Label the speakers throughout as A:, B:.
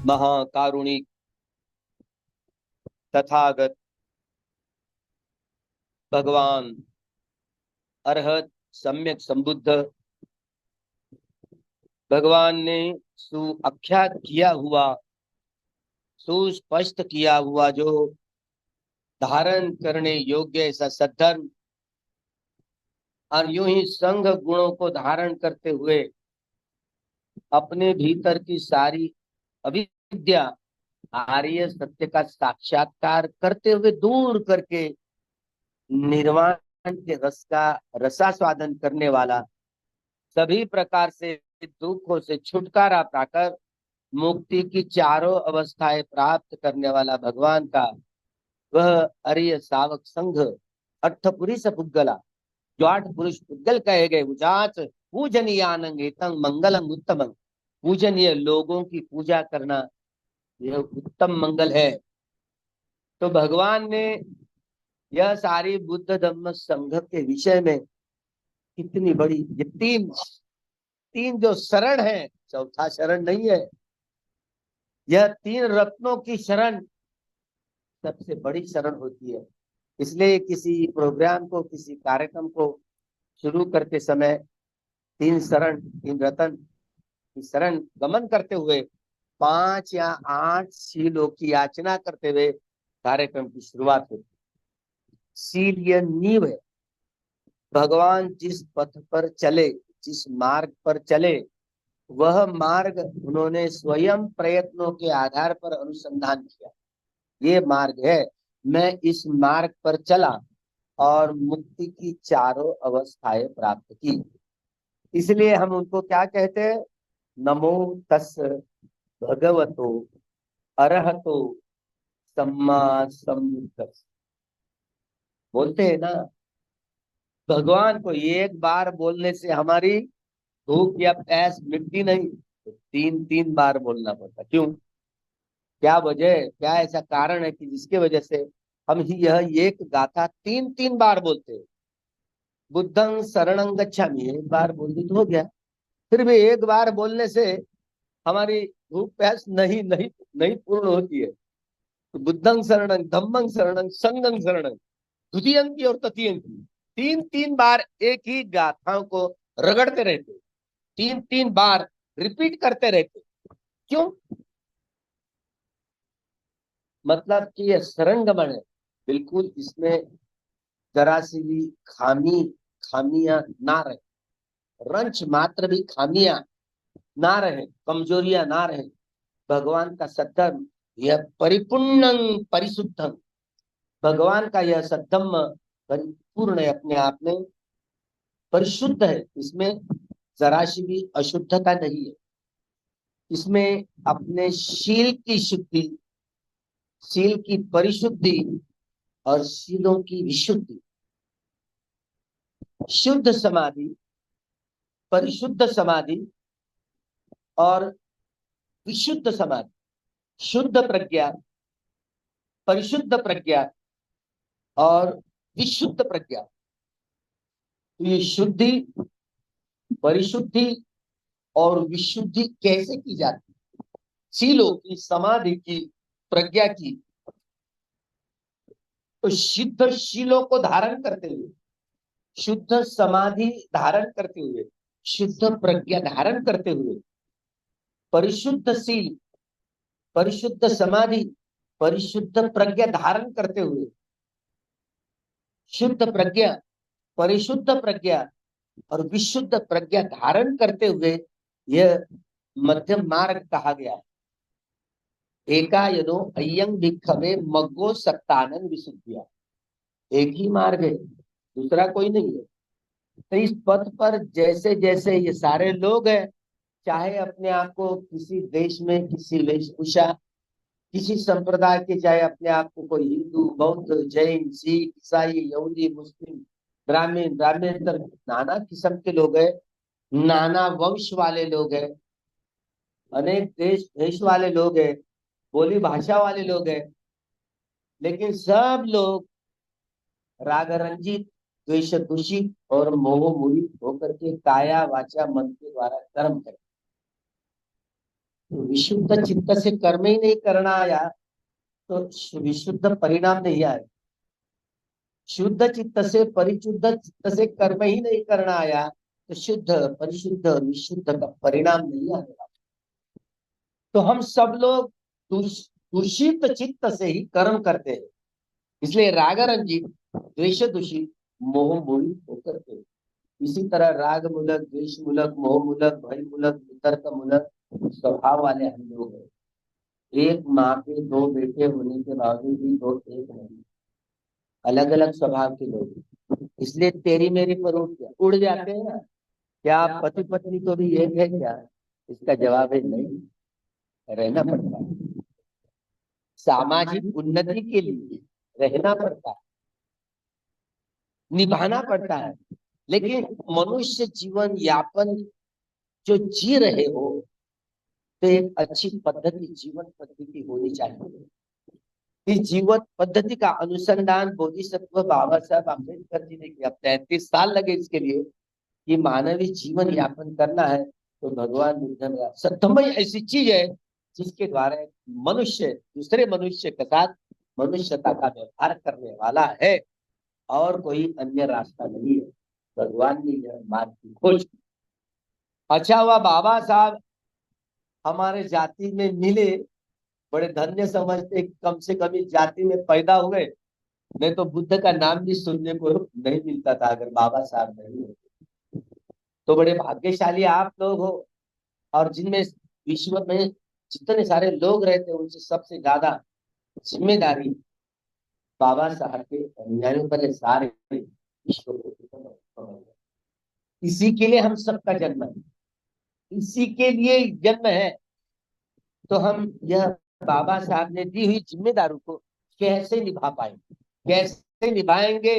A: महाकारुणिक तथागत भगवान अरहत सम्यक संबुद्ध भगवान ने सुआख्यात किया हुआ, सुस्पष्ट किया हुआ, जो धारण करने योग्य ऐसा सद्धर्म और यूं ही संघ गुणों को धारण करते हुए अपने भीतर की सारी अविद्या आर्य सत्य का साक्षात्कार करते हुए दूर करके निर्वाण के रस का रसास्वादन करने वाला, सभी प्रकार से दुखों से छुटकारा पाकर मुक्ति की चारों अवस्थाएं प्राप्त करने वाला भगवान का वह अरिय सावक संघ अठपुरुष पुद्गला, जो 8 पुरुष पुद्गल कहे गए, उजाच पूजनीयानंगेतं मंगलम उत्तमं, पूजनीय लोगों की पूजा करना यह उत्तम मंगल है। तो भगवान ने यह सारी बुद्ध धम्म संघ के विषय में कितनी बड़ी, ये तीन तीन जो शरण है, चौथा शरण नहीं है, यह 3 रत्नों की शरण सबसे बड़ी शरण होती है। इसलिए किसी प्रोग्राम को, किसी कार्यक्रम को शुरू करते समय 3 शरण, 3 रत्न की शरण गमन करते हुए 5 या 8 शीलों की याचना करते हुए कार्यक्रम की शुरुआत होती है। शील यह नींव है। भगवान जिस पथ पर चले, जिस मार्ग पर चले, वह मार्ग उन्होंने स्वयं प्रयत्नों के आधार पर अनुसंधान किया। ये मार्ग है, मैं इस मार्ग पर चला और मुक्ति की चारों अवस्थाएं प्राप्त की। इसलिए हम उनको क्या कहते हैं? नमो तस् भगवतो अरहतो सम्मा संबुद्धस्स। बोलते हैं ना, भगवान को एक बार बोलने से हमारी भूख या प्यास मिटती नहीं, तो 3 बार बोलना पड़ता। क्यों? क्या वजह, क्या ऐसा कारण है कि जिसके वजह से हम ही यह एक गाथा 3 बार बोलते हैं? बुद्धं शरणं गच्छामि, एक बार बोल दी तो हो गया। फिर भी एक बार बोलने से हमारी भूख प्यास नहीं नहीं नहीं पूर्ण होती है। तो बुद्धं शरणं, धम्मं शरणं, संघं शरणं, द्वितीयंकी और तृतीयंकी, 3 बार एक ही गाथाओं को रगड़ते रहते, 3 बार रिपीट करते रहते। क्यों? मतलब कि यह शरणगमन है, बिल्कुल इसमें जरा सी भी खामियां ना रहे, रंच मात्र भी खामियां ना रहे, कमजोरियां ना रहे। भगवान का सद्धर्म यह परिपूर्ण परिशुद्धम, भगवान का यह सद्धम्म परिपूर्ण है, अपने आप में परिशुद्ध है। इसमें जरा सी भी अशुद्धता नहीं है। इसमें अपने शील की शुद्धि, शील की परिशुद्धि और शीलों की विशुद्धि, शुद्ध समाधि, परिशुद्ध समाधि और विशुद्ध समाधि, शुद्ध प्रज्ञा, परिशुद्ध प्रज्ञा और विशुद्ध प्रज्ञा। तो ये शुद्धि, परिशुद्धि और विशुद्धि कैसे की जाती है? शीलों की, समाधि की, प्रज्ञा की। तो शुद्ध शीलों को धारण करते हुए, शुद्ध समाधि धारण करते हुए, शुद्ध प्रज्ञा धारण करते हुए, परिशुद्ध शील, परिशुद्ध समाधि, परिशुद्ध प्रज्ञा धारण करते हुए, शुद्ध प्रज्ञा, परिशुद्ध प्रज्ञा और विशुद्ध प्रज्ञा धारण करते हुए यह मध्यम मार्ग कहा गया है। एका यदो अयं भिक्खवे मग्गो सत्तानंद विशुद्धिया, एक ही मार्ग है, दूसरा कोई नहीं है। तो इस पथ पर जैसे जैसे ये सारे लोग हैं, चाहे अपने आप को किसी देश में, किसी वेशभूषा, किसी संप्रदाय के, चाहे अपने आप को कोई हिंदू, बौद्ध, जैन, सिख, ईसाई, यहूदी, मुस्लिम, ब्राह्मण, ब्राह्मणेतर, नाना किस्म के लोग हैं, नाना वंश वाले लोग हैं, अनेक देश वाले लोग हैं, बोली भाषा वाले लोग हैं, लेकिन सब लोग राग रंजित, द्वेष दूषित और मोह मोहित होकर के काया वाचा मन के द्वारा कर्म करें। तो विशुद्ध चित्त से कर्म ही नहीं करना आया तो विशुद्ध परिणाम नहीं आए। शुद्ध चित्त से परिशुद्ध चित्त से कर्म ही नहीं करना आया तो शुद्ध परिशुद्ध और विशुद्ध का परिणाम नहीं आएगा। तो हम सब लोग दूषित चित्त से ही कर्म करते हैं, इसलिए राग रंजित द्वेष दूषित मोह मूलित होकर के। इसी तरह राग मूलक, द्वेष मूलक, मोह मूलक, भय मूलक, वितर्क मूलक स्वभाव वाले हम लोग हैं। एक माँ के दो बेटे होने के बावजूद भी दो एक नहीं, अलग अलग स्वभाव के लोग, इसलिए तेरी मेरी पर उड़ जाते हैं ना। क्या पति पत्नी तो भी एक है क्या? इसका जवाब है नहीं, रहना पड़ता है, सामाजिक उन्नति के लिए रहना पड़ता है, निभाना पड़ता है। लेकिन मनुष्य जीवन यापन जो जी रहे हो तो एक अच्छी पद्धति, जीवन पद्धति होनी चाहिए। इस जीवन पद्धति का अनुसंधान बोधिसत्व बाबा साहब अम्बेडकर जी ने किया। 33 साल लगे इसके लिए कि मानवीय जीवन यापन करना है तो भगवान बुद्ध सत्यमय ऐसी चीज है जिसके द्वारा मनुष्य दूसरे मनुष्य के साथ मनुष्यता का व्यवहार करने वाला है और कोई अन्य रास्ता नहीं है। भगवान ने यह मार्ग की खोज। अच्छा हुआ बाबा साहब हमारे जाति में मिले, बड़े धन्य समझते, कम से कम इस जाति में पैदा हुए, नहीं तो बुद्ध का नाम भी सुनने को नहीं मिलता था अगर बाबा साहब नहीं होते। तो बड़े भाग्यशाली आप लोग हो। और जिनमें विश्व में जितने सारे लोग रहते हैं उनसे सबसे ज्यादा जिम्मेदारी बाबा साहब के अनुयायियों पर सारे विश्व को। इसी के लिए हम सबका जन्म है, इसी के लिए जन्म है। तो हम यह बाबा साहब ने दी हुई जिम्मेदारी को कैसे निभा पाएंगे, कैसे निभाएंगे?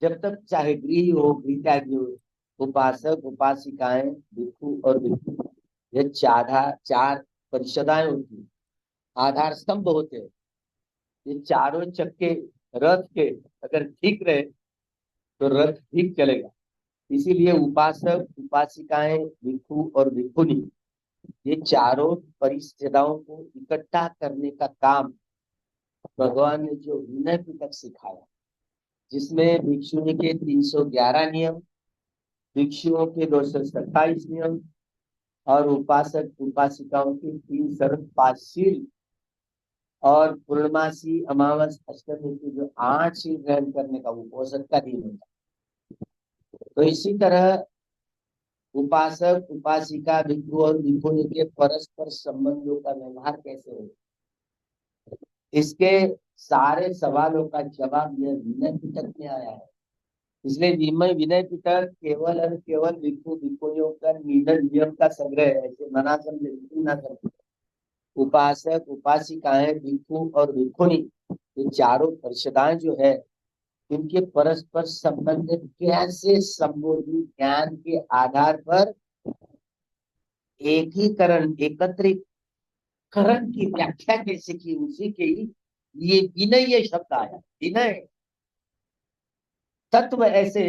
A: जब तक चाहे गृह हो, गृहत्यागी हो, उपासक उपासिकाएं, भिक्षु और भिक्षु, ये चार परिषदाएं होती, आधार स्तंभ होते हैं। ये चारों चक्के रथ के अगर ठीक रहे तो रथ ठीक चलेगा। इसीलिए उपासक उपासिकाएं, भिक्षु और भिक्षुनी, ये चारों परिषदाओं को इकट्ठा करने का काम भगवान ने जो विनय पिटक सिखाया, जिसमें भिक्षुनी के 311 नियम, भिक्षुओं के 227 नियम और उपासक उपासिकाओं के 3 शरण 5 शील और पूर्णमासी अमावस अष्टमी के जो 8 शील ग्रहण करने का उपोषण का दिन होता। तो इसी तरह उपासक उपासिका भिक्षु और भिक्षुनी के परस्पर संबंधों का व्यवहार कैसे हो, इसके सारे सवालों का जवाब यह विनय पिटक में आया है। इसलिए विनय पिटक केवल और केवल भिक्षु भिक्षुनियों का नियम का संग्रह है, ऐसे मना समझे ना समझे। उपासक उपासिकाएं भिक्षु और भिक्षुनी, ये चारों परिषदाएं जो है, इनके परस्पर संबंध कैसे संबोधित ज्ञान के आधार पर एकीकरण एकत्रीकरण की व्याख्या कैसे की, उसी के लिए विनय ये शब्द आया। विनय तत्व ऐसे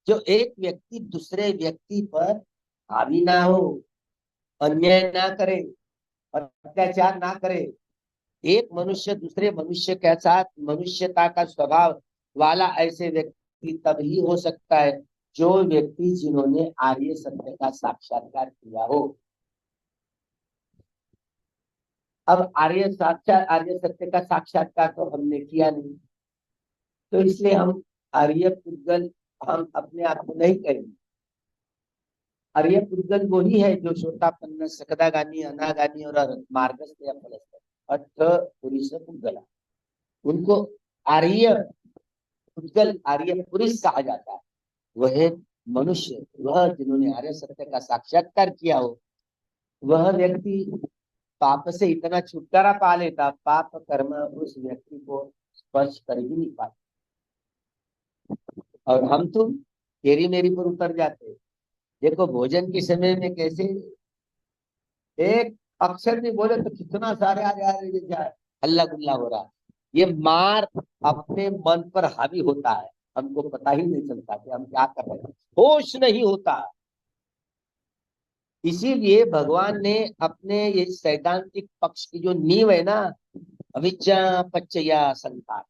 A: जो एक व्यक्ति दूसरे व्यक्ति पर हावी ना हो, अन्याय ना करे, अत्याचार ना करे। एक मनुष्य दूसरे मनुष्य के साथ मनुष्यता का स्वभाव वाला ऐसे व्यक्ति तभी हो सकता है जो व्यक्ति जिन्होंने आर्य सत्य का साक्षात्कार किया हो। अब आर्य सत्य का साक्षात्कार तो हमने किया नहीं, तो इसलिए हम आर्य पुद्गल हम अपने आप को नहीं कहेंगे। आर्य पुद्गल वही है जो सोतापन्न सकदागामी अनागामी और मार्गस्थ या फलस्थ अथ पुरुष पुद्गला, उनको आर्य पुद्गल आर्य पुरुष कहा जाता है। वह मनुष्य, वह जिन्होंने आर्य सत्य का साक्षात्कार किया हो, वह व्यक्ति पाप से इतना छुटकारा पा लेता, पाप कर्म उस व्यक्ति को स्पर्श कर ही नहीं पाते। और हम तो तेरी मेरी पर उतर जाते। देखो भोजन के समय में कैसे एक अक्षर भी बोले तो कितना सारे आ जा रहे, हल्ला गुल्ला हो रहा। ये मार अपने मन पर हावी होता है, हमको पता ही नहीं चलता कि हम क्या कर रहे हैं, होश नहीं होता। इसीलिए भगवान ने अपने ये सैद्धांतिक पक्ष की जो नींव है ना, अविद्या पच्चया संसार,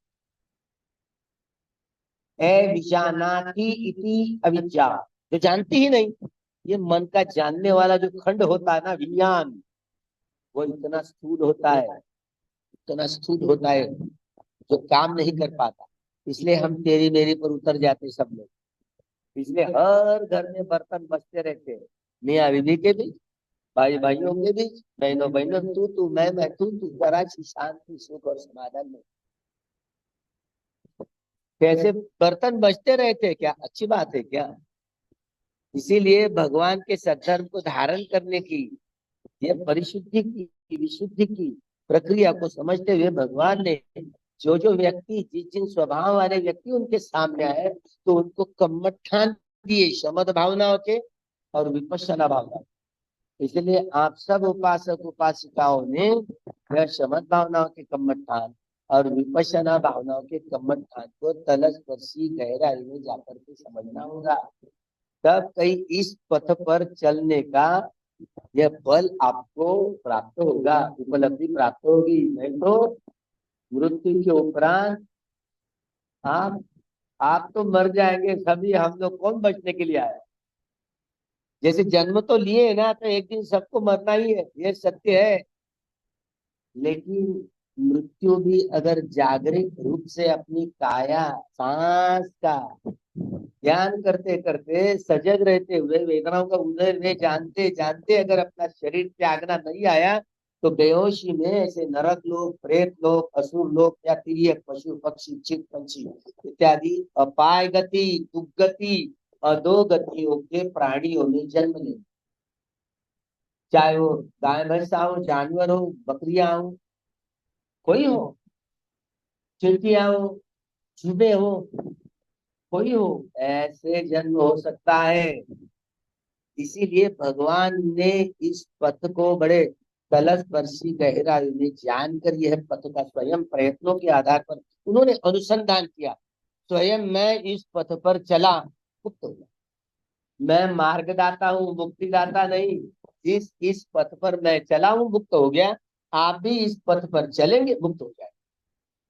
A: विजानाति इति अविद्या, जो जानती ही नहीं। ये मन का जानने वाला जो खंड होता है ना, विज्ञान, वो इतना स्थूल होता है, इतना स्थूल होता है, जो काम नहीं कर पाता। इसलिए हम तेरी मेरी पर उतर जाते सब लोग। इसलिए हर घर में बर्तन बजते रहते हैं, मियाँ बीवी के बीच, भाई भाइयों के बीच, बहनों बहनों, तू मैं तू जरा सी शांति सुख और समाधान में। कैसे बर्तन बजते रहते, क्या अच्छी बात है क्या? इसीलिए भगवान के सद्धर्म को धारण करने की, ये परिशुद्धि की, विशुद्धि की प्रक्रिया को समझते हुए भगवान ने जो जो व्यक्ति, जिस जिन स्वभाव वाले व्यक्ति उनके सामने आए, तो उनको कम्मठान दिए शमद भावनाओं के और विपश्यना भावना। इसलिए आप सब उपासक उपासिकाओं ने यह शमद भावनाओं के कम्मठान और विपश्यना भावनाओं के कम्मठान को तलस्पर्शी गहराई में जाकर के समझना होगा। तब कहीं इस पथ पर चलने का यह बल आपको प्राप्त होगा, उपलब्धि प्राप्त होगी। नहीं तो मृत्यु के उपरांत आप आप तो मर जाएंगे सभी, हम लोग कौन बचने के लिए आए? जैसे जन्म तो लिए है ना, तो एक दिन सबको मरना ही है, ये सत्य है। लेकिन मृत्यु भी अगर जागृत रूप से अपनी काया सांस का ध्यान करते करते, सजग रहते हुए, वेदनाओं का उदय में जानते जानते अगर अपना शरीर त्यागना नहीं आया, तो बेहोशी में ऐसे नरक लोग, प्रेत लोग, असुर लोग या तिर्यक पशु पक्षी चित पंछी इत्यादि अपाय गति, दुर्गति, अधो गतियों के प्राणियों में जन्म ले। चाहे वो गाय भैंस हो, जानवर हो, बकरियां हो, कोई हो, चिड़िया हो, चूहे हो, कोई हो, ऐसे जन्म हो सकता है। इसीलिए भगवान ने इस पथ को बड़े तलस्पर्शी गहराई में जानकर यह पथ का स्वयं प्रयत्नों के आधार पर उन्होंने अनुसंधान किया। स्वयं मैं इस पथ पर चला, मुक्त हो गया। मैं मार्गदाता हूँ, मुक्तिदाता नहीं। इस पथ पर मैं चला हूँ, मुक्त हो गया। आप भी इस पथ पर चलेंगे, मुक्त हो जाए।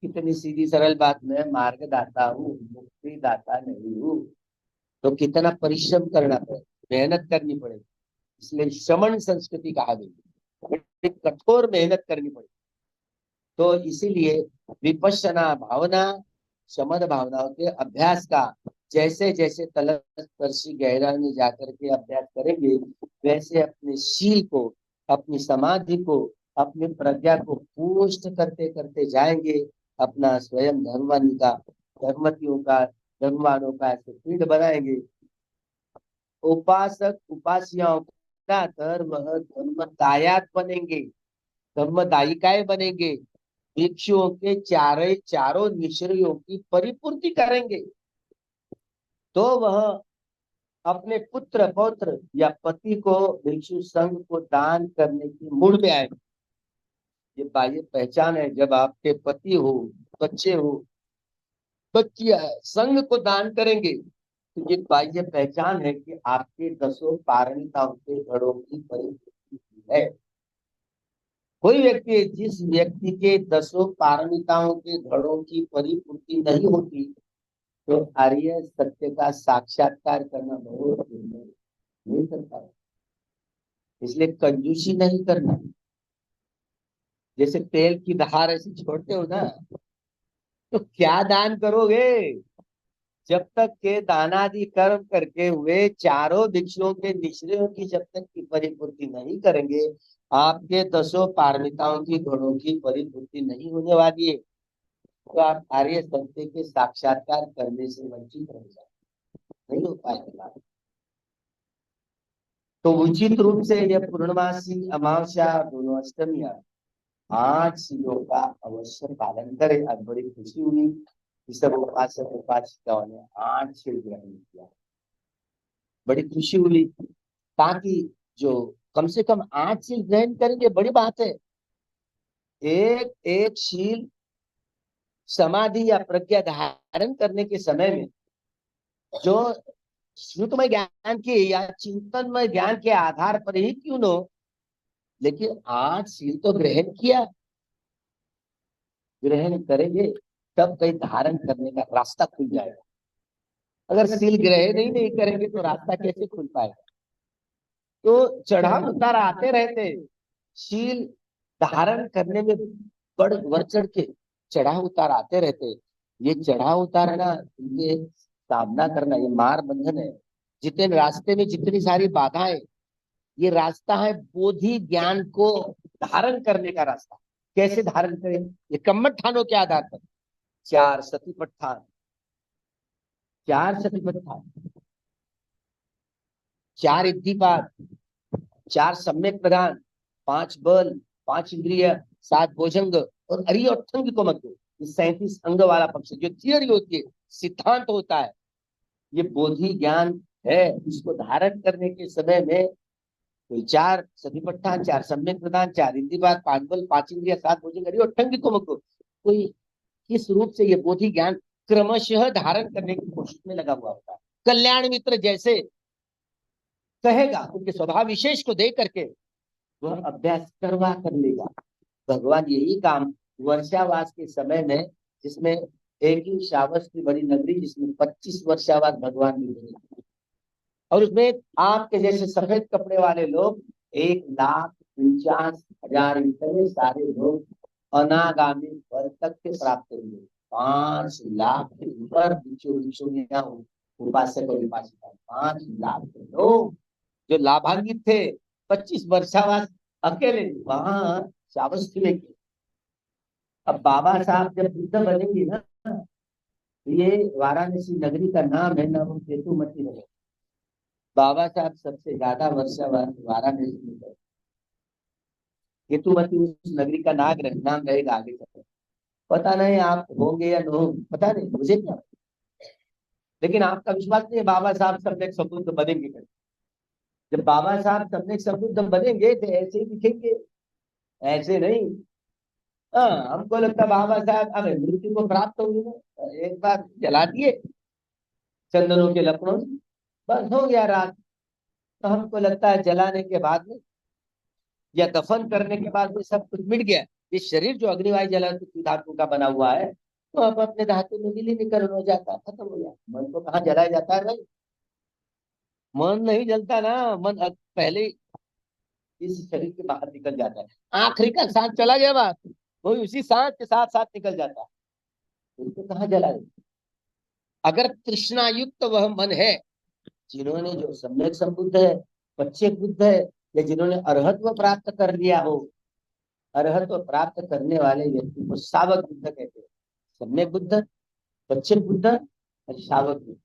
A: कितनी सीधी सरल बात। मैं मार्गदाता हूँ, मुक्तिदाता नहीं हूँ। तो कितना परिश्रम करना पड़ेगा, मेहनत करनी पड़ेगी। इसलिए श्रमण संस्कृति कहा गई, बड़ी कठोर मेहनत करनी पड़ेगी। तो इसीलिए विपश्यना भावना, शमन भावनाओं के अभ्यास का जैसे जैसे तलस्पर्शी गहराई में जाकर के अभ्यास करेंगे, वैसे अपने शील को, अपनी समाधि को, अपनी प्रज्ञा को पुष्ट करते करते जाएंगे। अपना स्वयं धर्मवानी का, धर्मतियों का, धर्मवानों का ऐसे पीठ बनाएंगे। उपासक उपासियाओं का धर्म धर्मदायात बनेंगे, धर्मदायिकाएं बनेंगे। भिक्षुओं के चारों निश्चयों की परिपूर्ति करेंगे, तो वह अपने पुत्र पौत्र या पति को भिक्षु संघ को दान करने की मूड में आए। ये बाह्य पहचान है। जब आपके पति हो, बच्चे हो, बच्चियां संघ को दान करेंगे, तो ये बाह्य पहचान है कि आपके दसों पारमिताओं के घड़ों की परिपूर्ति है। कोई व्यक्ति, जिस व्यक्ति के दसों पारमिताओं के घड़ों की परिपूर्ति नहीं होती, तो आर्य सत्य का साक्षात्कार करना बहुत दुर्लभ, नहीं कर पाए। इसलिए कंजूसी नहीं करना। जैसे तेल की धार ऐसे छोड़ते हो ना, तो क्या दान करोगे? जब तक के दानादि कर्म करके हुए चारों भिक्षुओं के निश्चयों की जब तक की परिपूर्ति नहीं करेंगे, आपके दसों पारमिताओं की घड़ों की परिपूर्ति नहीं होने वाली है। तो आप आर्य सत्य के साक्षात्कार करने से वंचित रह जाए, नहीं हो पाएगा। तो उचित रूप से यह पूर्णमासी, अमावस्या, दोनों अष्टमियां, 8 चीजों का अवश्य पालन करें। आज बड़ी खुशी हुई कि सब उपासक उपासिकाओं ने 8 शील ग्रहण किया, बड़ी खुशी हुई। ताकि जो कम से कम 8 शील ग्रहण करेंगे, बड़ी बात है। एक एक शील समाधि या प्रज्ञा धारण करने के समय में जो श्रुतमय ज्ञान के या चिंतनमय ज्ञान के आधार पर ही क्यों न हो, लेकिन आज शील तो ग्रहण किया, ग्रहण करेंगे तब कहीं धारण करने का रास्ता खुल जाएगा। अगर शील ग्रहण ही नहीं करेंगे तो रास्ता कैसे खुल पाएगा। तो चढ़ाव उतार आते रहते, शील धारण करने में बढ़ चढ़ के चढ़ाव उतार आते रहते। ये चढ़ाव उतार ना, ये सामना करना, ये मार बंधन है। जितने रास्ते में जितनी सारी बाधाएं, ये रास्ता है बोधि ज्ञान को धारण करने का रास्ता। कैसे धारण करें? ये कम्मठानों के आधार पर, चार सतीपट्ठान, चार सतीपट्ठान, चार इद्धिपाद, चार सम्यक प्रधान, पांच बल, पांच इंद्रिय, सात भोजंग और अरियोत्थंग को मत। 37 अंग वाला पक्ष जो थियरी होती है, सिद्धांत होता है, ये बोधि ज्ञान है। इसको धारण करने के समय में कोई चार सतिपट्ठान, चार सम्यक प्रदान, चार इंद्रिय, पांच बल, पांच इंद्रिय, सात भोजन अरियोत्थंग को मत। कोई किस रूप से ये बोधि ज्ञान क्रमशः धारण करने की कोशिश में लगा हुआ होता है। कल्याण मित्र जैसे कहेगा, उनके स्वभाव विशेष को देख करके वह अभ्यास करवा कर लेगा। भगवान यही काम वर्षावास के समय में, जिसमें एक ही शावस की बड़ी नगरी, जिसमें 25 वर्षावास भगवान ने, और उसमें आपके जैसे सफेद कपड़े वाले लोग 1,49,000 इतने सारे लोग अनागामी वर्ग तक के प्राप्त हुए। 5 लाख के ऊपर उपासक और उपासिका, 5 लाख लोग जो लाभान्वित थे। 25 वर्षावास अकेले वहां श्रावस्ती में। अब बाबा साहब जब बुद्ध बनेंगे ना, ये वाराणसी नगरी का नाम है ना, वो केतुमती नगर। बाबा साहब सबसे ज्यादा वर्षावास वाराणसी में गए। केतुमती उस नगरी का नाम रहेगा आगे चल। पता नहीं आप होंगे या न हो, पता नहीं मुझे क्या, लेकिन आपका विश्वास नहीं है बाबा साहब सम्यक संबुद्ध बनेंगे। जब बाबा साहब सम्यक संबुद्ध बनेंगे तो ऐसे ही दिखेंगे, ऐसे नहीं। हाँ, हमको लगता बाबा साहब अब मृत्यु को प्राप्त होंगे ना, एक बार जला दिए चंदनों के लकड़ों से, बस हो गया रात। तो हमको लगता है जलाने के बाद में या दफन करने के बाद में सब कुछ मिट गया। ये शरीर जो अग्निवायु जला धातु का बना हुआ है, तो अब अपने धातु में विलीनीकरण हो जाता है, खत्म हो गया। मन को कहाँ जलाया जाता है भाई? मन नहीं जलता ना, मन पहले इस शरीर के बाहर निकल जाता है। आखिरी का सांस चला गया बात, वो उसी सांस के साथ साथ निकल जाता है। उनको कहाँ जलाए? अगर तृष्णायुक्त वह मन है, जिन्होंने जो सम्यक संबुद्ध है, पश्चेत बुद्ध है, या जिन्होंने अरहत्व प्राप्त कर लिया हो, अरहत्व प्राप्त करने वाले व्यक्ति को सावक बुद्ध कहते हैं। सम्यक बुद्ध, पश्चिम बुद्ध और शावक बुद्ध।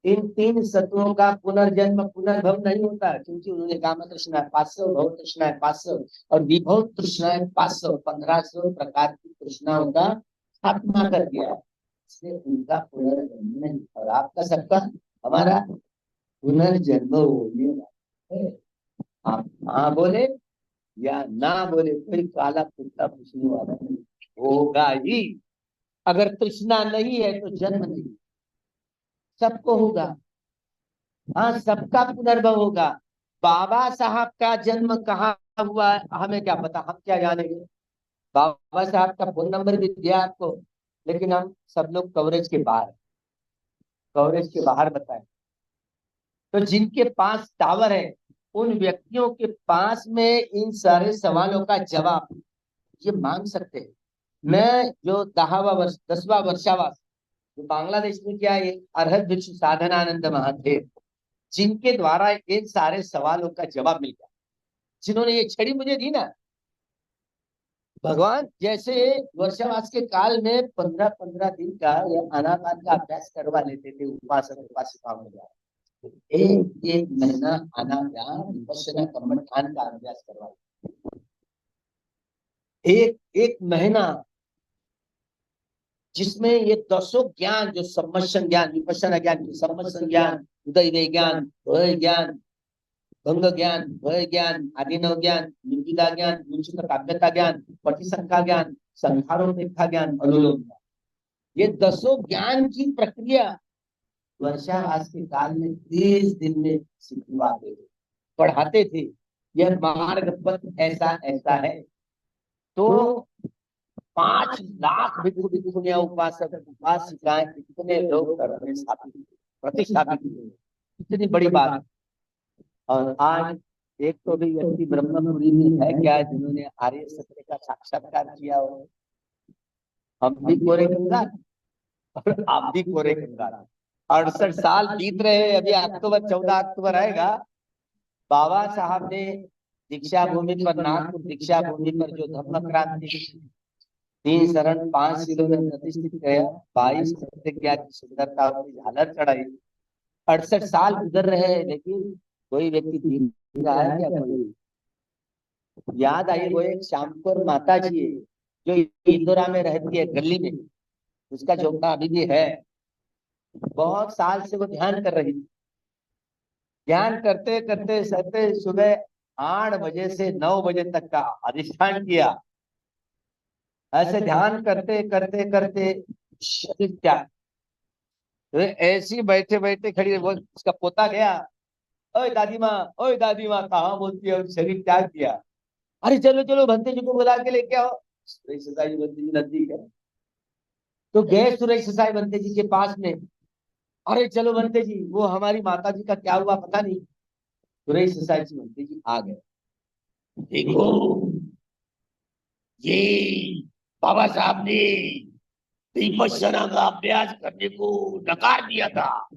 A: इन 3 सत्वों का पुनर्जन्म पुनर्भव नहीं होता, क्योंकि उन्होंने काम तृष्णा 500, भव तृष्णा 500 और विभव तृष्णा 500, 1500 प्रकार की तृष्णाओं का खात्मा कर दिया है। इसलिए उनका पुनर्जन्म नहीं। और आपका सबका, हमारा पुनर्जन्म होने वाला है। आप हाँ बोले या ना बोले, कोई काला कुत्ता पूछने वाला नहीं, होगा ही। अगर तृष्णा नहीं है तो जन्म नहीं, सबको होगा। हाँ, सबका पुनर्भव होगा। बाबा साहब का जन्म कहाँ हुआ हमें क्या पता, हम क्या जानेंगे। बाबा साहब का फोन नंबर भी दिया आपको, लेकिन हम सब लोग कवरेज के बाहर, कवरेज के बाहर बताएं। तो जिनके पास टावर है, उन व्यक्तियों के पास में इन सारे सवालों का जवाब ये मांग सकते हैं। मैं जो 10वां वर्षावास जो बांग्लादेश में किया, ये अरहत भिक्षु साधनानंद महादेव, जिनके द्वारा इन सारे सवालों का जवाब मिल गया। जिन्होंने ये छड़ी मुझे दी ना, भगवान जैसे वर्षावास के काल में 15-15 दिन का या अनापान का अभ्यास करवा लेते थे उपासक उपासिकाओं द्वारा। एक एक महीना अनाज्ञान विपश्यना कर्मठान का अभ्यास करवा, एक एक महीना, जिसमें ये 10 ज्ञान, जो सम्मशन ज्ञान, विपश्यना ज्ञान, सम्मशन ज्ञान, उदय ज्ञान, भय ज्ञान, भंग ज्ञान, भय ज्ञान, अभिनव ज्ञान, निविदा ज्ञान, निश्चित काव्यता ज्ञान, पटिसंख्या ज्ञान, संखारोपेक्षा ज्ञान, अनुलोम ज्ञान, ये 10 ज्ञान की प्रक्रिया वर्षावास के काल में 30 दिन में सिखवाते थे, पढ़ाते थे, यह मार्ग पथ ऐसा ऐसा है। तो 5 लाख भिक्षु भिक्षुनियां उपासक उपासिकाएं इतने लोग प्रतिष्ठापित हुए, इतनी बड़ी बात। और आज एक तो भी व्यक्ति ब्रह्मपुरी में है क्या जिन्होंने आर्य सत्य का साक्षात्कार किया हो? हम भी कोरे कंगाल और आप भी कोरे कंगाल। 68 साल बीत रहे हैं, अभी अक्टूबर 14 अक्टूबर आएगा। बाबा साहब ने दीक्षा भूमि पर, नागपुर दीक्षा भूमि पर जो धम्म क्रांति 3 शरण 5 किलो में प्रतिष्ठित किया, 22 सत्य ज्ञान की सुंदरता की झालर चढ़ाई। 68 साल गुजर रहे हैं, लेकिन कोई व्यक्ति दिख रहा है क्या? कोई याद आई वो एक श्यामपुर माता जी है जो इंदौरा में रहती है गली में, उसका झोंका अभी भी है। बहुत साल से वो ध्यान कर रही थी, ध्यान करते करते करते सुबह 8 बजे से 9 बजे तक का अधिष्ठान किया। ऐसे ध्यान करते करते करते शरीर त्याग, तो ऐसी बैठे बैठे खड़ी, वो उसका पोता गया, ओए दादी माँ, ओए दादी माँ, कहाँ बोलती है, और शरीर त्याग किया। अरे चलो चलो भंते जी को बुला के लेके आओ। सुरेश साई भंते जी नजदीक है, तो गए सुरेश साई भंते जी के पास में। अरे चलो भंते जी, वो हमारी माता जी का क्या हुआ पता नहीं। सुरेश साई भंते जी आ गए। देखो, ये बाबा साहब ने विपश्यना का अभ्यास करने को नकार दिया था।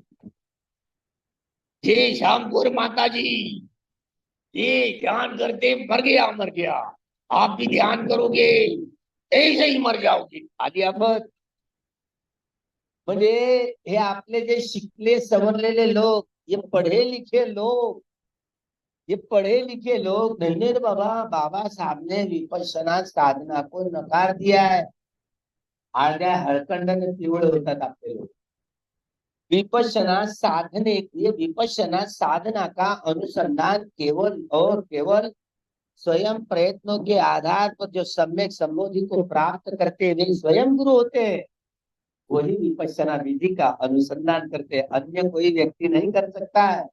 A: ये श्यामपुर माता जी, ये ध्यान करते मर गया मर गया, आप भी ध्यान करोगे ऐसे ही मर जाओगे। आदि आफत म्हणजे हे आपले जे शिकले सवरलेले लोग, ये पढ़े लिखे लोग, ये पढ़े लिखे लोग नहीं रे बाबा। बाबा साहब ने विपश्यना साधना को नकार दिया है। आड्या हळकंडाने पिवळे होतात आपले लोग। विपश्यना साधने के, विपश्यना साधना का अनुसंधान केवल और केवल स्वयं प्रयत्नों के आधार पर जो सम्यक संबोधि को प्राप्त करते वे स्वयं गुरु होते हैं, वही विपश्यना विधि का अनुसंधान करते हैं, अन्य कोई व्यक्ति नहीं कर सकता है।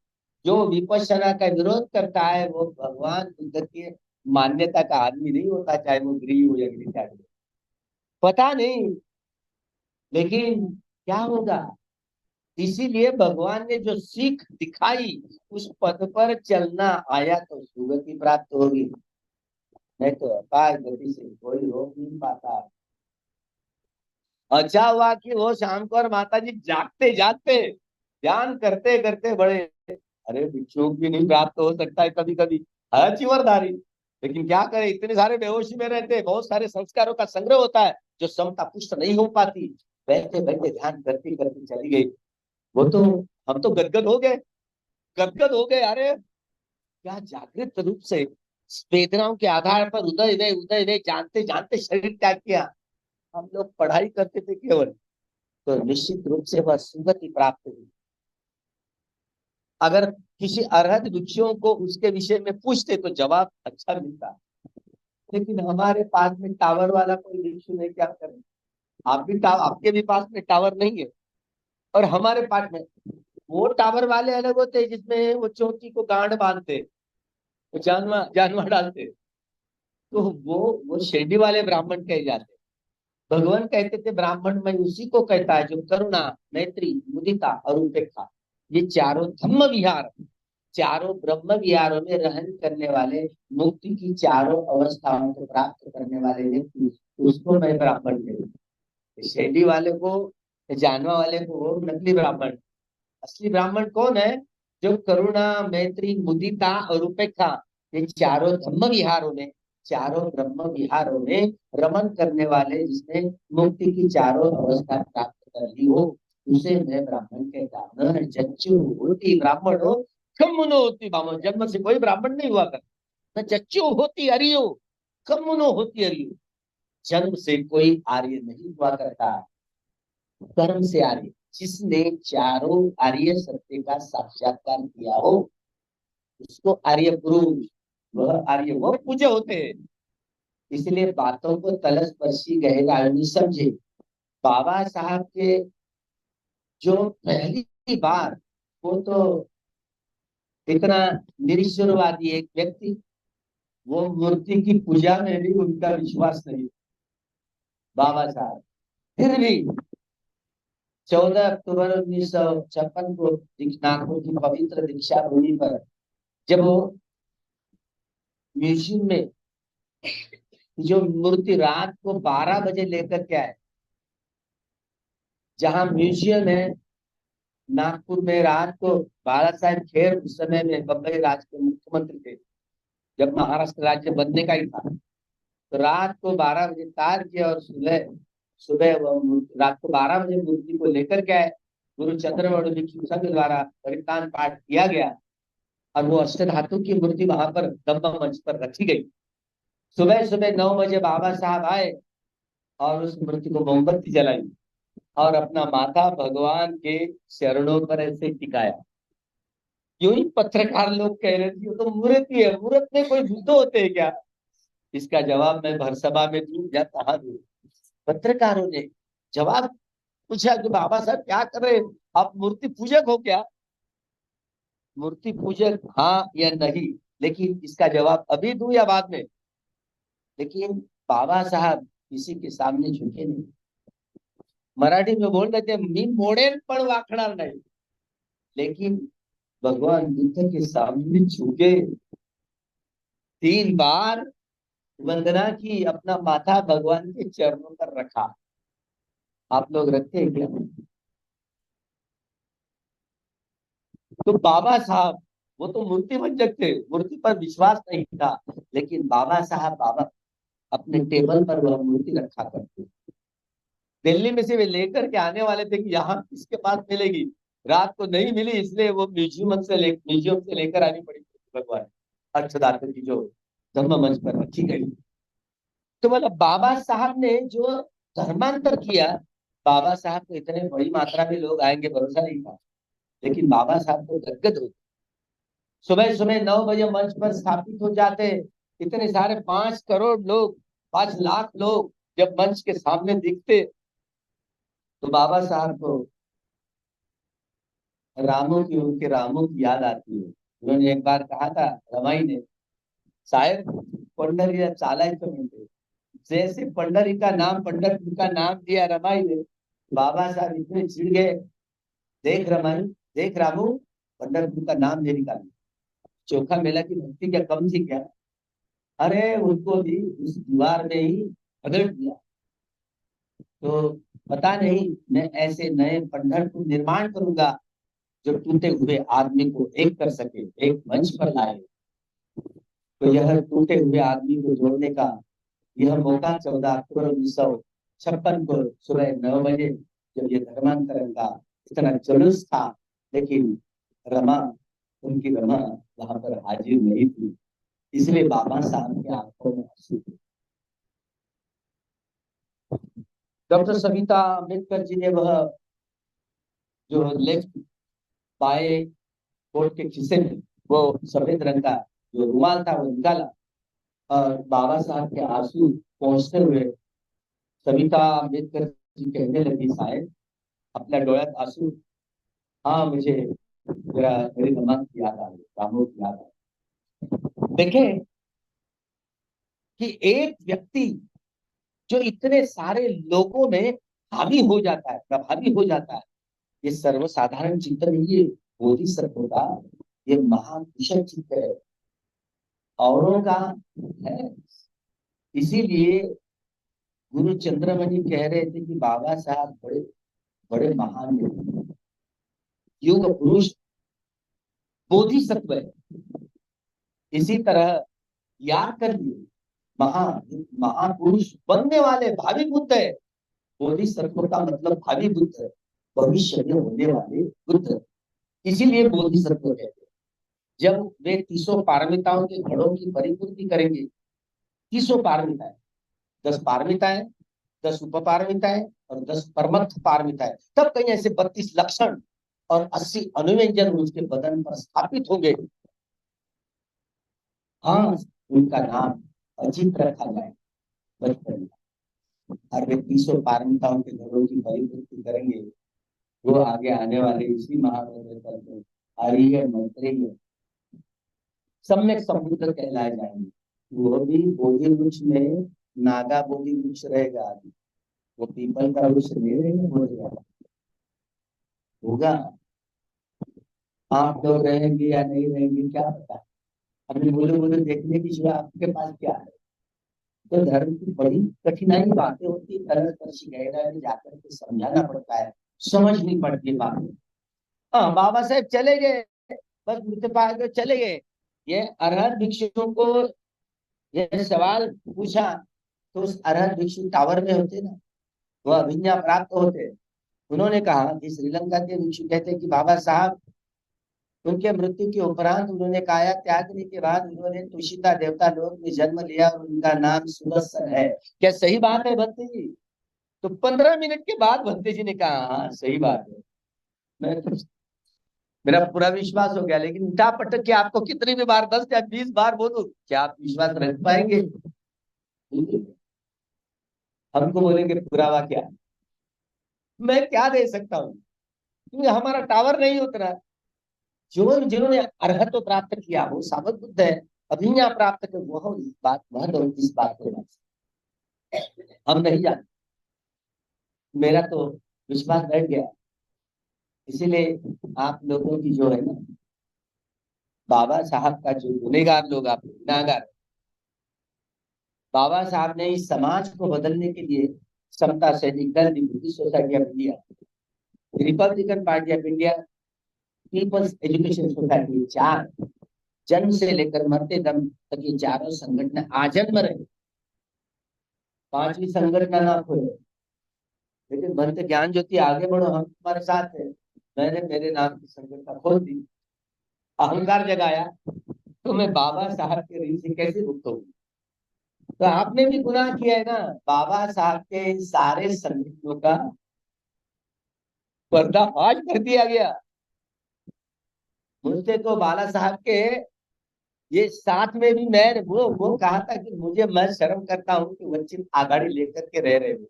A: जो विपश्यना का विरोध करता है वो भगवान बुद्ध की मान्यता का आदमी नहीं होता, चाहे वो गृह हो या गृहचारी। पता नहीं, लेकिन क्या होगा? इसीलिए भगवान ने जो सीख दिखाई, उस पद पर चलना आया तो सुगति प्राप्त होगी, नहीं तो अपाय गति से कोई रोक नहीं पाता। अच्छा हुआ कि वो शाम को और माता जी जागते जागते ध्यान करते करते बड़े, अरे भिक्षुक भी नहीं प्राप्त हो सकता है कभी कभी, है चिवरधारी, लेकिन क्या करे, इतने सारे बेहोशी में रहते, बहुत सारे संस्कारों का संग्रह होता है जो समता पुष्ट नहीं हो पाती। बैठे बैठे ध्यान करते करते चली गई वो तो। हम तो गदगद हो गए, गदगद हो गए। अरे क्या जागृत रूप से वेदनाओं के आधार पर उदय वे जानते जानते शरीर त्याग किया। हम लोग पढ़ाई करते थे केवल, तो निश्चित रूप से वह सुगति प्राप्त हुई। अगर किसी अर्हत भिक्षुओं को उसके विषय में पूछते तो जवाब अच्छा मिलता, लेकिन हमारे पास में टावर वाला कोई भिक्षु नहीं, क्या करें? आप भी आपके भी पास में टावर नहीं है, और हमारे पास में वो टावर वाले अलग होते हैं जिसमें वो चौकी को गांड बांधते, वो जानवर जानवर डालते, तो वो शेडी वाले ब्राह्मण कहे जाते। भगवान कहते थे ब्राह्मण में उसी को कहता है जो करुणा, मैत्री, मुदिता और उपेक्षा, ये चारों धम्म विहार, चारों ब्रह्म विहारों में रहन करने वाले, मुक्ति की चारों अवस्थाओं को प्राप्त करने वाले व्यक्ति, उसको मैं ब्राह्मण कहूँ। शैली वाले को, जानवा वाले को वो नकली ब्राह्मण। असली ब्राह्मण कौन है? जो करुणा, मैत्री, मुदिता और उपेक्षा, ये चारों धम्म विहारों में, चारों ब्रह्म विहारों में रमन करने वाले, जिसने मुक्ति की चारों अवस्था प्राप्त कर ली हो, उसे मैं ब्राह्मण कहता हूँ। जच्चू होती ब्राह्मण हो, कमुनो होती ब्राह्मण। जन्म से कोई ब्राह्मण नहीं हुआ करता। न जच्चू होती अरियो, कमुनो होती अरियो। जन्म से कोई आर्य नहीं हुआ करता, कर्म से आर्य। जिसने चारों आर्य सत्य का साक्षात्कार किया हो उसको आर्य पुरुष, वह आर्य, वह पूज्य होते हैं। इसलिए बातों को तलस्पर्शी गहराई समझे। बाबा साहब के जो पहली बार वो तो इतना निरीश्वरवादी एक व्यक्ति, वो मूर्ति की पूजा में भी उनका विश्वास नहीं, बाबा साहब। फिर भी 14 अक्टूबर 1956 को नागपुर की पवित्र दीक्षा भूमि पर जब वो म्यूजियम में जो मूर्ति रात को 12 बजे लेकर के आए, जहां म्यूजियम है नागपुर में, रात को बाला साहेब खेर उस समय में बम्बई राज्य के मुख्यमंत्री थे, जब महाराष्ट्र राज्य बनने का ही था। तो रात को 12 बजे तार किया और सुबह सुबह रात को 12 बजे मूर्ति को लेकर के आए। गुरु चंद्रमौली भिक्षु संघ द्वारा परित्राण पाठ किया गया और वो अष्टधातु की मूर्ति वहां पर दम्मा मंच पर रखी गई। सुबह सुबह 9 बजे बाबा साहब आए और उस मूर्ति को मोमबत्ती जलाई और अपना माथा भगवान के चरणों पर ऐसे टिकाया। यूं ही पत्रकार लोग कह रहे थे, तो मूर्ति है, मूर्त में कोई भूत होते हैं क्या? इसका जवाब मैं भर सभा में दूं या कहा दूं? पत्रकारों ने जवाब पूछा कि बाबा साहब क्या कर रहे हैं, आप मूर्ति पूजक हो क्या? मूर्ति पूजक हाँ या नहीं, लेकिन इसका जवाब अभी दूं या बाद में? लेकिन बाबा साहब किसी के सामने झुके नहीं। मराठी में बोल रहे थे, मी मोडेल पण वाकणार नहीं, लेकिन भगवान बुद्ध के सामने झुके, 3 बार वंदना की, अपना माथा भगवान के चरणों पर रखा। आप लोग रखते हैं क्या? तो बाबा साहब वो तो मूर्ति भंजक थे, मूर्ति पर विश्वास नहीं था, लेकिन बाबा अपने टेबल पर वह मूर्ति रखा करते। दिल्ली में से वे लेकर के आने वाले थे कि यहाँ किसके पास मिलेगी, रात को नहीं मिली, इसलिए वो म्यूजियम से लेकर आनी पड़ी भगवान अक्षदाता की, जो धम्म मंच पर रखी गई। तो मतलब बाबा साहब ने जो धर्मांतर किया, बाबा साहब को इतने बड़ी मात्रा में लोग आएंगे भरोसा नहीं था, लेकिन बाबा साहब को गदगद हो। सुबह सुबह 9 बजे मंच पर स्थापित हो जाते, इतने सारे 5 करोड़ लोग, 5 लाख लोग जब मंच के सामने दिखते, तो बाबा साहब को उनके रामों की याद आती है। उन्होंने एक बार कहा था रमाई ने, शायद पंडरी चालायचं म्हणते, जैसे पंढरपुर का नाम दिया रमाई ने, बाबा साहब इतने चिढ़ गए, देख रमाई, देख रामू, पंढरपुर का नाम नहीं निकाली, चोखा मेला की भक्ति क्या कम थी क्या? अरे उनको भी उस दीवार में ही पकड़ दिया। तो पता नहीं, मैं ऐसे नए पंढरपुर निर्माण करूंगा जो टूटे हुए आदमी को एक कर सके, एक मंच पर लाए। तो यह टूटे हुए आदमी को जोड़ने का यह मौका 14 अक्टूबर 1956 को सुबह 9 बजे, जब ये धर्मांतरण का इतना जुलूस था, लेकिन रमा उनकी रमा वहां पर हाजिर नहीं थी, इसलिए बाबा साहब की आंखों में आंसू थे। डॉक्टर सविता अम्बेडकर जी ने वह जो लेफ्ट बाएं कोट के खिस्से में वो सफेद रंग का जो रुमाल था वो निकाला और बाबा साहब के आंसू पहुंचते हुए सविता अम्बेडकर जी कहने लगी, शायद अपना डोळ्यात आंसू, हाँ मुझे मेरी रमा की याद आ गई, रामों की याद आ गई। देखें कि एक व्यक्ति जो इतने सारे लोगों में हावी हो जाता है, प्रभावी हो जाता है, ये सर्वसाधारण चिंतन नहीं, ये बोधिसत्व का ये महान विषय चित्त है, औरों का है। इसीलिए गुरु चंद्रमणि कह रहे थे कि बाबा साहब बड़े बड़े महान युग पुरुष बोधिसत्व है। इसी तरह याद करिए, महा महापुरुष बनने वाले भावी बुद्ध है। बोधिसत्व का मतलब भावी बुद्ध है, भविष्य में होने वाले बुद्ध, इसीलिए बोधिसत्व कहते हैं। जब वे 30 पारमिताओं के घड़ों की परिपूर्ति करेंगे, 30 पारमिताएं, 10 पारमिताएं, 10 उपपारमिताएं और 10 परमत्थ पारमिताएं, तब कहीं ऐसे 32 लक्षण और 80 अनुव्यंजन उसके बदन पर स्थापित होंगे। हाँ, उनका नाम अजीत रखा जाए बचपन में, और वे 30 पारमिताओं के घड़ों की परिपूर्ति करेंगे।
B: वो आगे आने वाले इसी महाभारत आर्य मैत्रेय सम्यक संबुद्ध कहलाए जाएंगे। वो भी बोधि वृक्ष में नागा बोधि वृक्ष रहेगा आदि, वो पीपल का वृक्ष नहीं रहेगा, हो जाएगा होगा। आप लोग रहेंगे या नहीं रहेंगे क्या पता। अभी बोले बोले देखने की सिवा आपके पास क्या है। तो धर्म की बड़ी कठिनाई बातें होती है, तरह तरह गहरा में जाकर के समझाना पड़ता है, समझ नहीं पड़ती बातें। हाँ, बाबा साहेब चले गए, बस मुझे पास तो चले गए। ये अरहत भिक्षुओं को ये सवाल पूछा, तो उस अरहत भिक्षु टावर में होते ना, वो अभिज्ञा प्राप्त होते। उन्होंने कहा कि श्रीलंका के भिक्षु कहते कि बाबा साहब उनके मृत्यु के उपरांत उन्होंने काया त्यागने के बाद उन्होंने तुषिता देवता लोक में जन्म लिया और उनका नाम सुदर्शन है। क्या सही बात है भंते जी? तो 15 मिनट के बाद भंते जी ने कहा हाँ सही बात है। मैं तो, मेरा पूरा विश्वास हो गया, लेकिन उठा पटक के आपको कितनी भी बार 10 या 20 बार बोलूं, क्या आप विश्वास रख पाएंगे? हमको बोलेंगे पुरावा क्या, मैं क्या दे सकता हूँ, क्योंकि हमारा टावर नहीं उतरा। जो जिन्होंने अर्हत प्राप्त किया वो सावध बुद्ध है, अभिज्ञा प्राप्त कर वह इस बात वह लोग इस बात को हम नहीं जानते। मेरा तो विश्वास बैठ गया। इसीलिए आप लोगों की जो है ना, बाबा साहब का जो गुनेगार लोग, आप गुनाहगार, बाबा साहब ने इस समाज को बदलने के लिए Samata Sainik Dal, Buddhist Society of India, Republican Party of India, People's Education Society, चार जन्म से लेकर मरते दम तक ये चारों संगठन आजन्म रहे। पांचवी संगठन ना खोले, लेकिन बनते ज्ञान ज्योति आगे बढ़ो, हम तुम्हारे साथ है। मैंने मेरे नाम की संगठन खोल दी, अहंकार जगाया, तो मैं बाबा साहब के ऋण से कैसे मुक्त हूँ? तो आपने भी गुनाह किया है ना। बाबा साहब के सारे संगठनों का पर्दाफाश कर दिया गया। मुझसे तो बाला साहब के ये साथ में भी मैं वो कहा था कि मुझे, मैं शर्म करता हूँ कि वंचित आघाड़ी लेकर के रह रहे हो।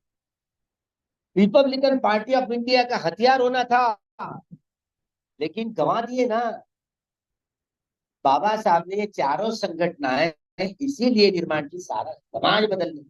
B: रिपब्लिकन पार्टी ऑफ इंडिया का हथियार होना था, लेकिन गंवा दिए ना। बाबा साहब ने ये चारों संगठनाएं इसीलिए निर्माण की, सारा समाज बदलने।